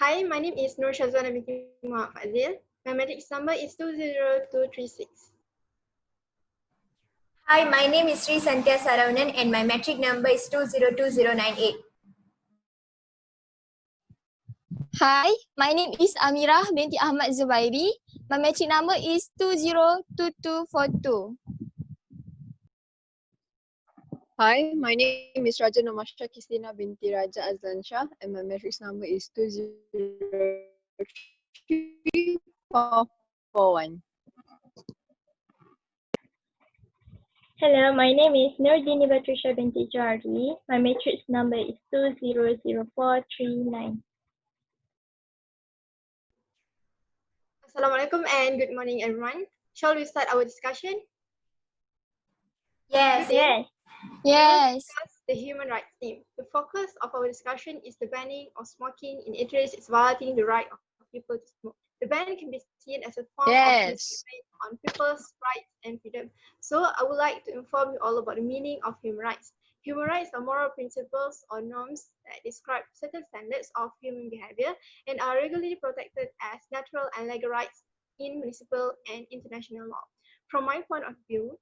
Hi, my name is Syazwana Binti Fadzil. My matrix number is 20236. Hi, my name is Srisanthiya Saravanan and my metric number is 2020098. Hi, my name is Amirah Binti Ahmad Zubairi. My metric number is 202242. Hi, my name is Marsya Qistina Binti Raja Azlan Shah and my matrix number is 203441. Hello, my name is Dini Batrisyia Binti Johari. My matrix number is 200439. Assalamualaikum and good morning, everyone. Shall we start our discussion? Yes. Yes. Yes. Discuss the human rights theme. The focus of our discussion is the banning of smoking in eateries is violating the right of people to smoke. The ban can be seen as a form of mistreatment on people's rights and freedom. So I would like to inform you all about the meaning of human rights. Human rights are moral principles or norms that describe certain standards of human behavior and are regularly protected as natural and legal rights in municipal and international law. From my point of view,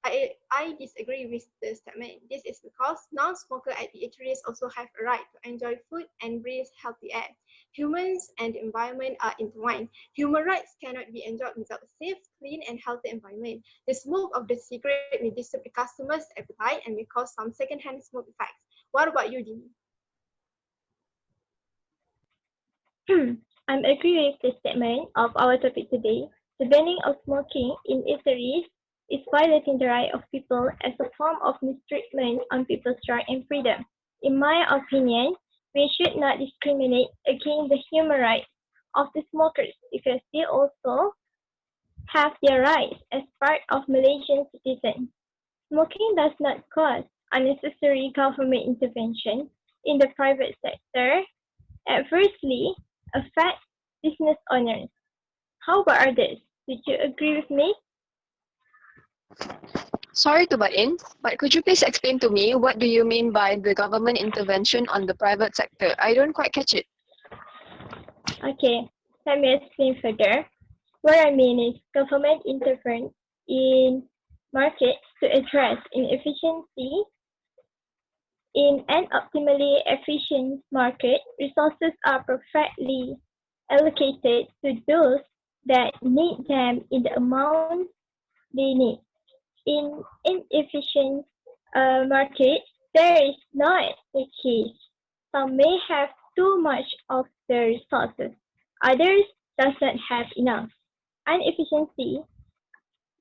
I disagree with the statement. This is because non-smokers at the eateries also have a right to enjoy food and breathe healthy air. Humans and the environment are intertwined. Human rights cannot be enjoyed without a safe, clean, and healthy environment. The smoke of the cigarette may disturb the customer's appetite and may cause some secondhand smoke effects. What about you, Dini? I agree with the statement of our topic today. The banning of smoking in eateries is violating the right of people as a form of mistreatment on people's right and freedom. In my opinion, we should not discriminate against the human rights of the smokers because they also have their rights as part of Malaysian citizens. Smoking does not cause unnecessary government intervention in the private sector, adversely affect business owners. How about others? Would you agree with me? Sorry to butt in, but could you please explain to me what do you mean by the government intervention on the private sector? I don't quite catch it. Okay, let me explain further. What I mean is government interference in markets to address inefficiency. In an optimally efficient market, resources are perfectly allocated to those that need them in the amount they need. In inefficient markets, there is not the case. Some may have too much of the resources, others does not have enough. Inefficiency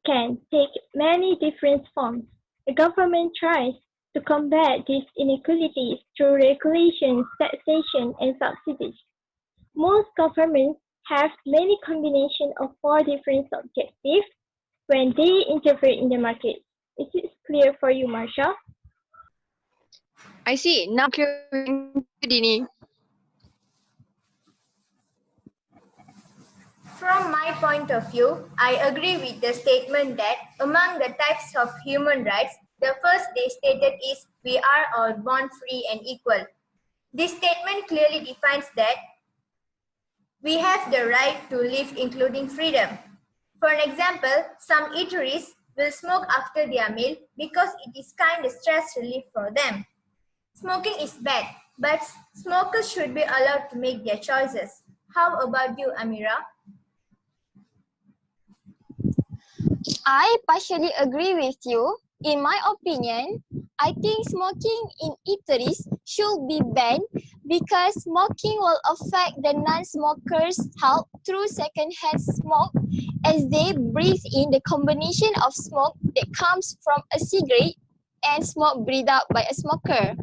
can take many different forms. The government tries to combat these inequalities through regulations, taxation, and subsidies. Most governments have many combinations of 4 different objectives when they interfere in the market. Is it clear for you, Marsya? I see. Now clear, Dini. From my point of view, I agree with the statement that among the types of human rights, the first they stated is we are all born free and equal. This statement clearly defines that we have the right to live including freedom. For an example, some eateries will smoke after their meal because it is kind of stress relief for them. Smoking is bad, but smokers should be allowed to make their choices. How about you, Amirah? I partially agree with you. In my opinion, I think smoking in eateries should be banned because smoking will affect the non-smokers' health through secondhand smoke as they breathe in the combination of smoke that comes from a cigarette and smoke breathed out by a smoker.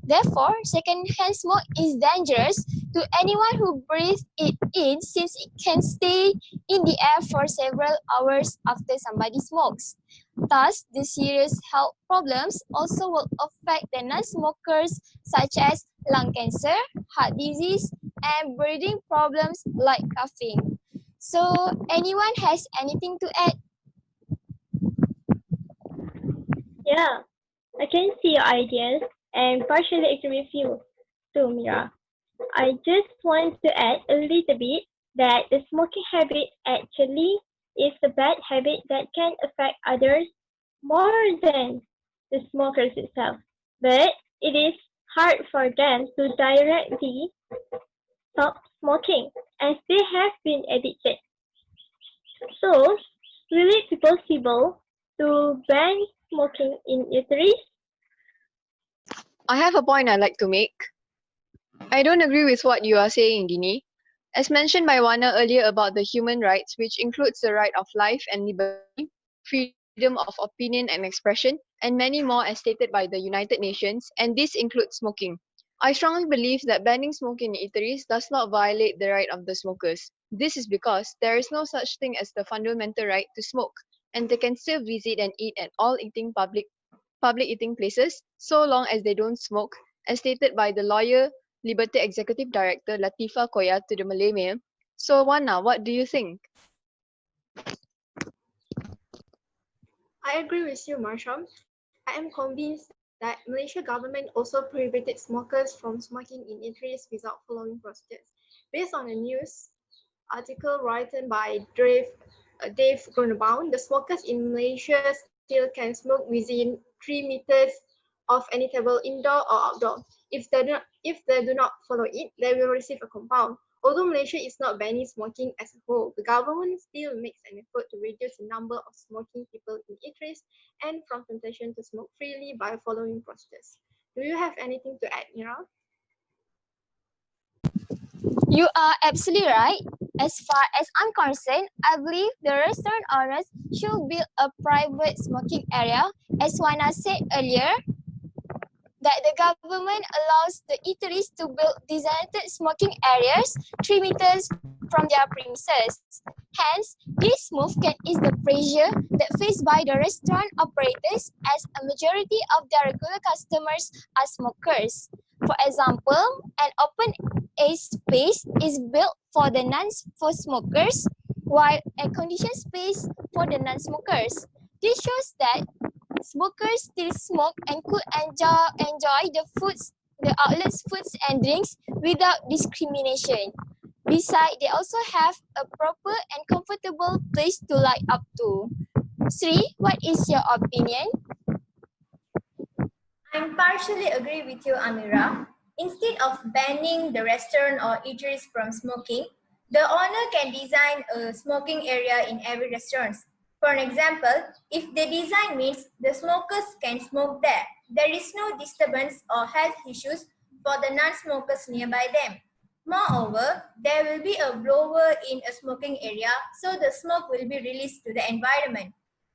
Therefore, secondhand smoke is dangerous to anyone who breathes it in since it can stay in the air for several hours after somebody smokes. Thus, the serious health problems also will affect the non-smokers such as lung cancer, heart disease, and breathing problems like coughing. So, anyone has anything to add? Yeah, I can see your ideas and partially agree with you too, Mira. I just want to add a little bit that the smoking habit actually is a bad habit that can affect others more than the smokers itself. But it is hard for them to directly stop smoking as they have been addicted. So, will it be possible to ban smoking in eateries? I have a point I'd like to make. I don't agree with what you are saying, Dini. As mentioned by Wana earlier about the human rights, which includes the right of life and liberty, freedom of opinion and expression, and many more as stated by the United Nations, and this includes smoking. I strongly believe that banning smoking in eateries does not violate the right of the smokers. This is because there is no such thing as the fundamental right to smoke, and they can still visit and eat at all public eating places so long as they don't smoke, as stated by the lawyer Liberty Executive Director Latifa Koya to the Malay Mail. So Wana, what do you think? I agree with you, Marsha. I am convinced that Malaysia government also prohibited smokers from smoking in eateries without following procedures. Based on a news article written by Dave Gronebaum, the smokers in Malaysia still can smoke within 3 meters of any table, indoor or outdoor. If they do not follow it, they will receive a compound. Although Malaysia is not banning smoking as a whole, the government still makes an effort to reduce the number of smoking people in eateries and from temptation to smoke freely by following procedures. Do you have anything to add, Mira? You are absolutely right. As far as I'm concerned, I believe the restaurant owners should build a private smoking area, as Wana said earlier, that the government allows the eateries to build designated smoking areas 3 meters from their premises. Hence, this move can ease the pressure that faced by the restaurant operators as a majority of their regular customers are smokers. For example, an open air space is built for the non-for smokers, while a conditioned space for the non-smokers. This shows that smokers still smoke and could enjoy the outlets, foods and drinks without discrimination. Besides, they also have a proper and comfortable place to light up to. Sri, what is your opinion? I partially agree with you, Amirah. Instead of banning the restaurant or eateries from smoking, the owner can design a smoking area in every restaurant. For an example, if the design means the smokers can smoke there, there is no disturbance or health issues for the non-smokers nearby them. Moreover, there will be a blower in a smoking area, so the smoke will be released to the environment.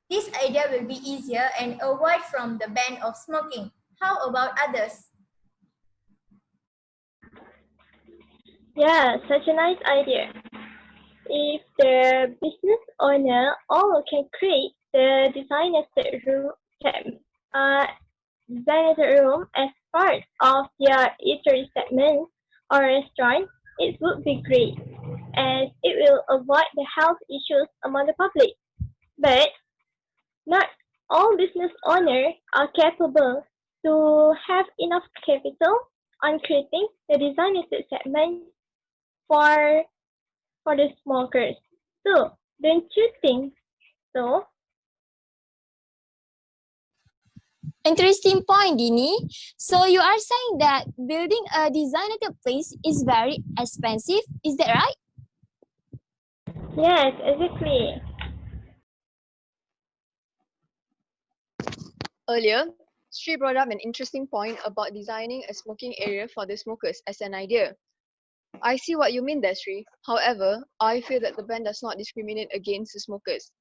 This idea will be easier and avoid from the ban of smoking. How about others? Yeah, such a nice idea. If the business owner all can create the designated room as part of their eatery segment or restaurant, it would be great, as it will avoid the health issues among the public. But not all business owners are capable to have enough capital on creating the designated segment for the smokers. So, don't you think so? Interesting point, Dini. So you are saying that building a designated place is very expensive, is that right? Yes, exactly. Earlier, Sri brought up an interesting point about designing a smoking area for the smokers as an idea. I see what you mean there, Sri. However, I feel that the ban does not discriminate against the smokers.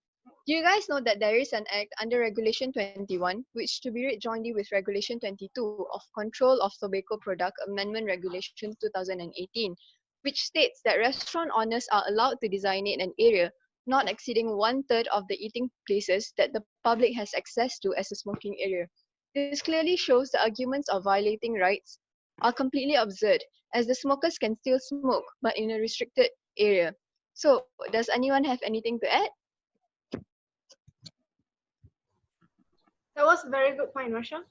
Do you guys know that there is an act under Regulation 21, which to be read jointly with Regulation 22 of Control of Tobacco Product Amendment Regulation 2018, which states that restaurant owners are allowed to designate an area not exceeding 1/3 of the eating places that the public has access to as a smoking area. This clearly shows the arguments of violating rights are completely absurd, as the smokers can still smoke, but in a restricted area. So, does anyone have anything to add? That was a very good point, Marsha.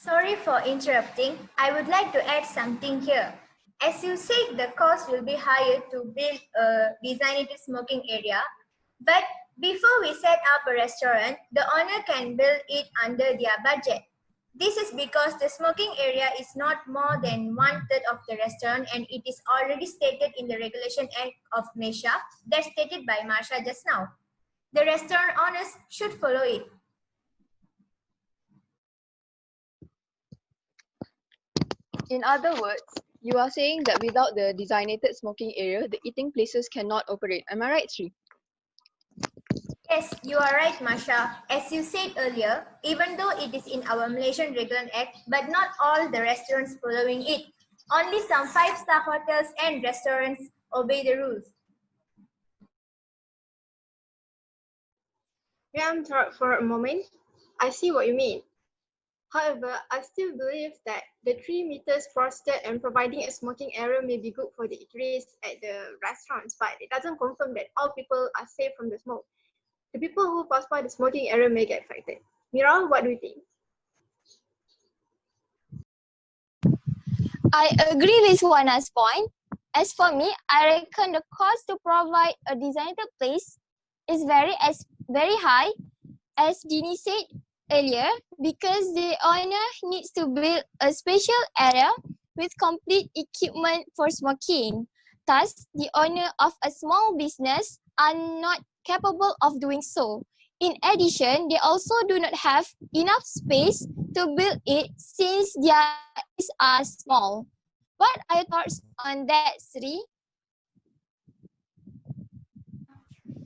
Sorry for interrupting. I would like to add something here. As you said, the cost will be higher to build a designated smoking area, but before we set up a restaurant, the owner can build it under their budget. This is because the smoking area is not more than 1/3 of the restaurant, and it is already stated in the Regulation Act of Marsya, that's stated by Marsya just now. The restaurant owners should follow it. In other words, you are saying that without the designated smoking area, the eating places cannot operate. Am I right, Sri? Yes, you are right, Marsya. As you said earlier, even though it is in our Malaysian Regulation Act, but not all the restaurants following it. Only some 5-star hotels and restaurants obey the rules. May I interrupt for a moment? I see what you mean. However, I still believe that the 3 meters forested and providing a smoking area may be good for the eateries at the restaurants, but it doesn't confirm that all people are safe from the smoke. The people who pass by the smoking area may get affected. Mira, what do you think? I agree with Wana's point. As for me, I reckon the cost to provide a designated place is very high, as Dini said earlier, because the owner needs to build a special area with complete equipment for smoking. Thus, the owner of a small business are not capable of doing so. In addition, they also do not have enough space to build it since their areas are small. What are your thoughts on that, Sri?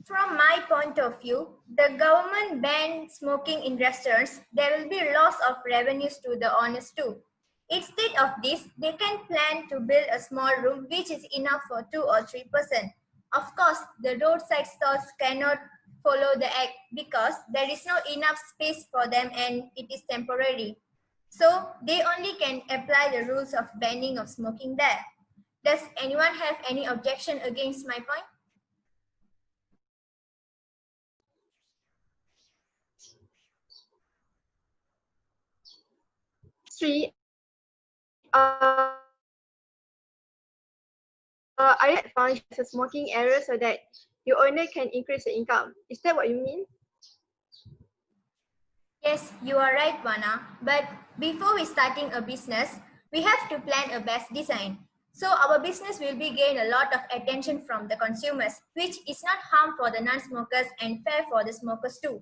From my point of view, the government banned smoking in restaurants. There will be loss of revenues to the owners too. Instead of this, they can plan to build a small room which is enough for 2 or 3 person. Of course, the roadside stalls cannot follow the act because there is no enough space for them and it is temporary. So they only can apply the rules of banning of smoking there. Does anyone have any objection against my point? Sri, are you found as a smoking area so that your owner can increase the income? Is that what you mean? Yes, you are right, Wana. But before we starting a business, we have to plan a best design. So our business will be gain a lot of attention from the consumers, which is not harm for the non-smokers and fair for the smokers too.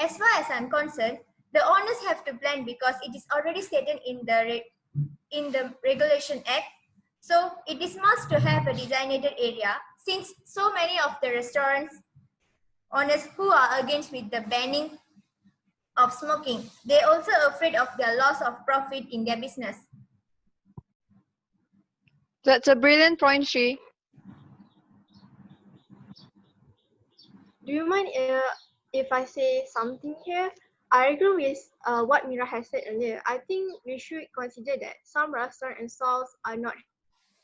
As far as I'm concerned, the owners have to plan because it is already stated in the Regulation Act. So it is must to have a designated area since so many of the restaurants owners who are against with the banning of smoking. They also afraid of the loss of profit in their business. That's a brilliant point, Sri. Do you mind if I say something here? I agree with what Mira has said earlier. I think we should consider that some restaurants and stalls are not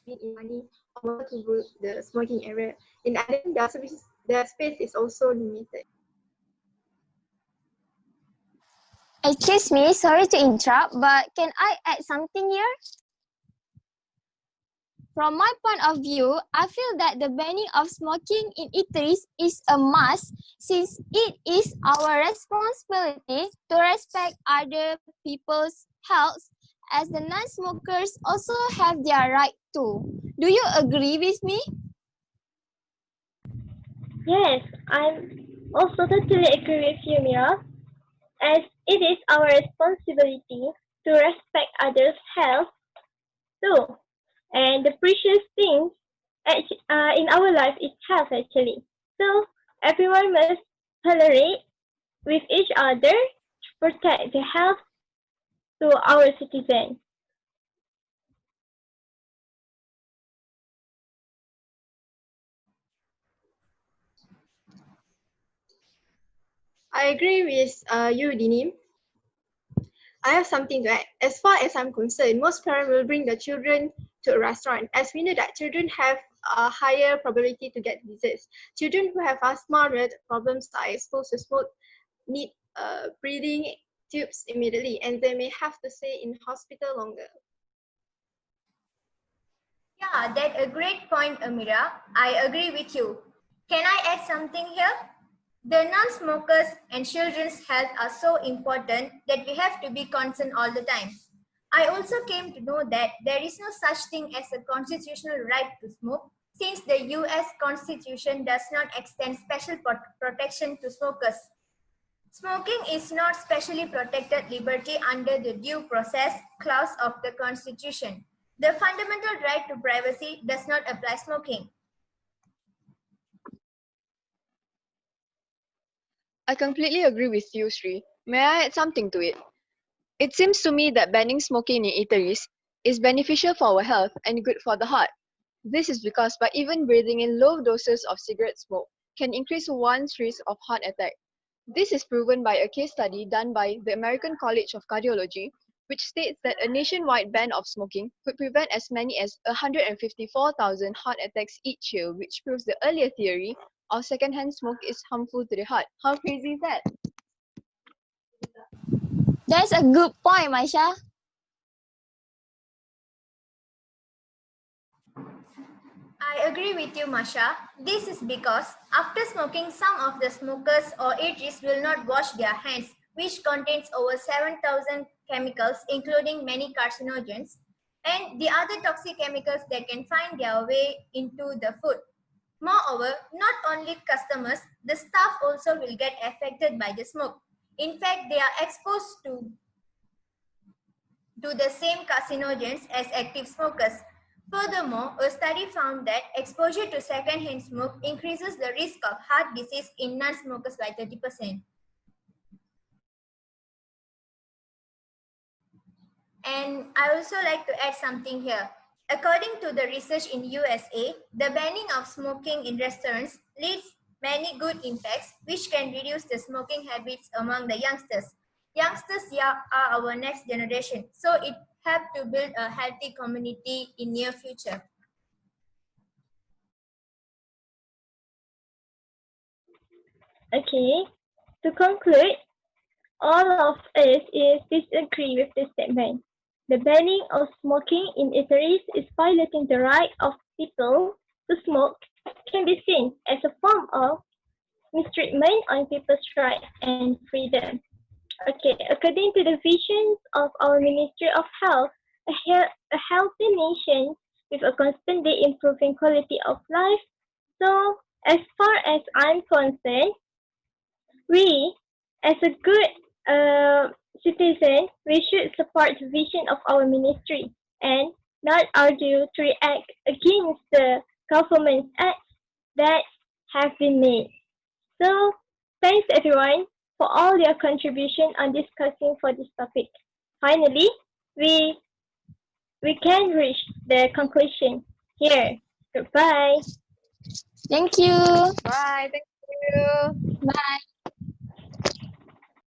having money or to build the smoking area. In addition, their space is also limited. Excuse me, sorry to interrupt, but can I add something here? From my point of view, I feel that the banning of smoking in eateries is a must since it is our responsibility to respect other people's health as the non-smokers also have their right too. Do you agree with me? Yes, I'm also totally agree with you, Mira, as it is our responsibility to respect others' health too. And the precious things in our life is health actually. So everyone must tolerate with each other to protect the health to our citizens. I agree with you, Dini. I have something to add. As far as I'm concerned, most parents will bring their children to a restaurant, as we know that children have a higher probability to get disease. Children who have asthma-related problems are exposed to smoke, need breathing tubes immediately, and they may have to stay in hospital longer. Yeah, that's a great point, Amirah. I agree with you. Can I add something here? The non-smokers and children's health are so important that we have to be concerned all the time. I also came to know that there is no such thing as a constitutional right to smoke, since the US Constitution does not extend special protection to smokers. Smoking is not specially protected liberty under the Due Process Clause of the Constitution. The fundamental right to privacy does not apply smoking. I completely agree with you, Sri. May I add something to it? It seems to me that banning smoking in eateries is beneficial for our health and good for the heart. This is because by even breathing in low doses of cigarette smoke can increase one's risk of heart attack. This is proven by a case study done by the American College of Cardiology, which states that a nationwide ban of smoking could prevent as many as 154,000 heart attacks each year, which proves the earlier theory of secondhand smoke is harmful to the heart. How crazy is that? That's a good point, Marsya. I agree with you, Masha. This is because after smoking, some of the smokers or eateries will not wash their hands, which contains over 7,000 chemicals, including many carcinogens, and the other toxic chemicals that can find their way into the food. Moreover, not only customers, the staff also will get affected by the smoke. In fact, they are exposed to the same carcinogens as active smokers. Furthermore, a study found that exposure to secondhand smoke increases the risk of heart disease in non-smokers by 30%. And I also like to add something here. According to the research in USA, the banning of smoking in restaurants leads many good impacts, which can reduce the smoking habits among the youngsters. Youngsters are our next generation, so it helps to build a healthy community in near future. Okay, to conclude, all of us is disagree with this statement. The banning of smoking in eateries is violating the right of people to smoke can be seen as a form of mistreatment on people's rights and freedom. Okay, according to the visions of our Ministry of Health, a healthy nation with a constantly improving quality of life. So, as far as I'm concerned, we, as a good citizen, we should support the vision of our ministry and not argue to react against the government's acts that have been made. So, thanks everyone for all your contribution on discussing for this topic. Finally, we can reach the conclusion here. Goodbye. Thank you. Bye. Thank you. Bye.